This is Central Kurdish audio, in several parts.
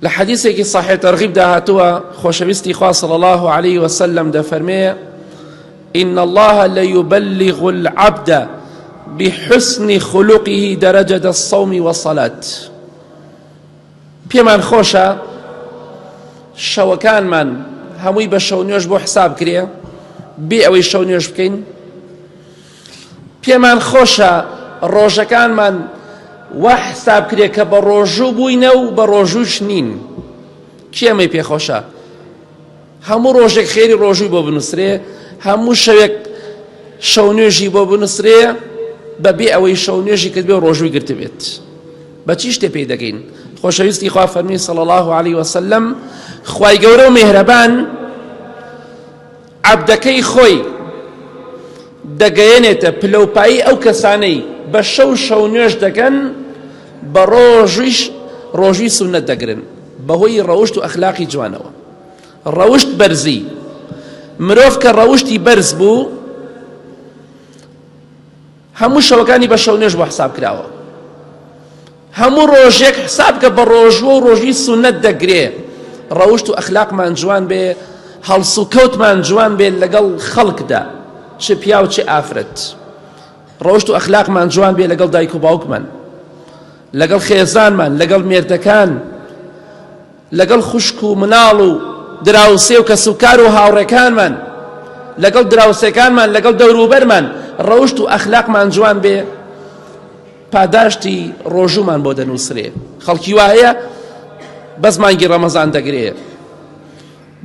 لحديثك صحيح ترغيب ده هاتوا خوشويستي خواه صلى الله عليه وسلم ده فرمي إن الله ليبلغ العبد بحسن خلقه درجة الصوم والصلاة. بيمان خوشا شوكان من هموي بشونيوش بو حساب كريا بي اوي شونيوش بكين. بيمان خوشا روجكان من وحساب كريا كبروجو بوينو بروجوش نين. كي امي بي خوشا همو روجك خيري روجوي بو بنسري همو شوك شونيوشي بو بنسري ببي اوي شونيوشي كتبه روجوي قرتبت بچيش تبي دقين. خوشويستي خواه فرمي صلى الله عليه وسلم خواهي قورو مهربان عبدكي خوي دقينيتا پلوپایی او کسانی بشو شونيوش دقن بروجوي سنة دقرن بهوي روشت اخلاقي جوانو روشت برزي مروف كروشتي برز بو همو شوكاني بشونيوش بو حساب كراوه همو روجيك حسابك بروجو روجي سنة دقري روشت اخلاق من جوان بي هالسوكوت من جوان بي لقل خلق دا چه پیاو چه آفرت روشت اخلاق من جوان بي لقل دايكو باوك من لقل خيزان من لقل ميردكان لقل خشكو منالو دراوسيو كسوكارو هاوركان من لقل دراوسيكان من لقل دوروبر من روشت اخلاق من جوان بي پاداشتی ڕۆژومان بۆ دەنووسرێ خەڵکی وایە بەس مانگی ڕەمەزان دەگرێ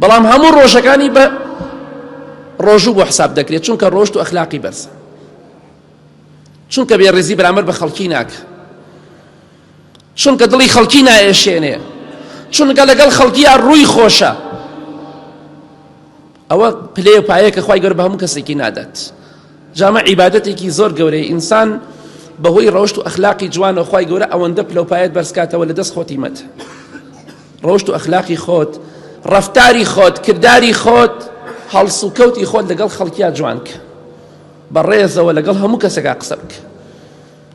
بەڵام هەموو ڕۆژەکانی بە ڕۆژوو بۆ حساب دەکرێت چونکە ڕۆژت و ئەخلاقی بەرزە چونکە بێڕێزی بەرامبەر بە خەڵکی ناکە چونکە دڵی خەڵکی نائێشێنێ چونکە لەگەڵ خەڵکیان ڕووی خۆشە ئەوە پلێ و پایەیە کە خوای گەورە بە هەموو کەسێکی نادات. جامە عیبادەتێکی زۆر گەورەیە ئینسان بەهۆی ڕۆشت و ئەخلاقی جوان و خوای گەورە ئەوەندە پلەپایەت بەرزکاتەوە لە دەست خۆتی مەت ڕۆشت و ئەخلاقی خۆت ڕەفتاری خۆت کردداری خۆت هەڵس و کەوتی خۆت لەگەڵ خەڵکیا جوان کە بەڕێزەوە لەگەڵ هەموو کەسێکا قسە بکە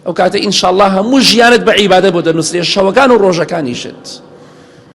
ئەو کاتە ئینشاءالله هەموو ژیانت بە عیبادەت بۆ دەنووسرێ شەوەکان و ڕۆژەکانیشت.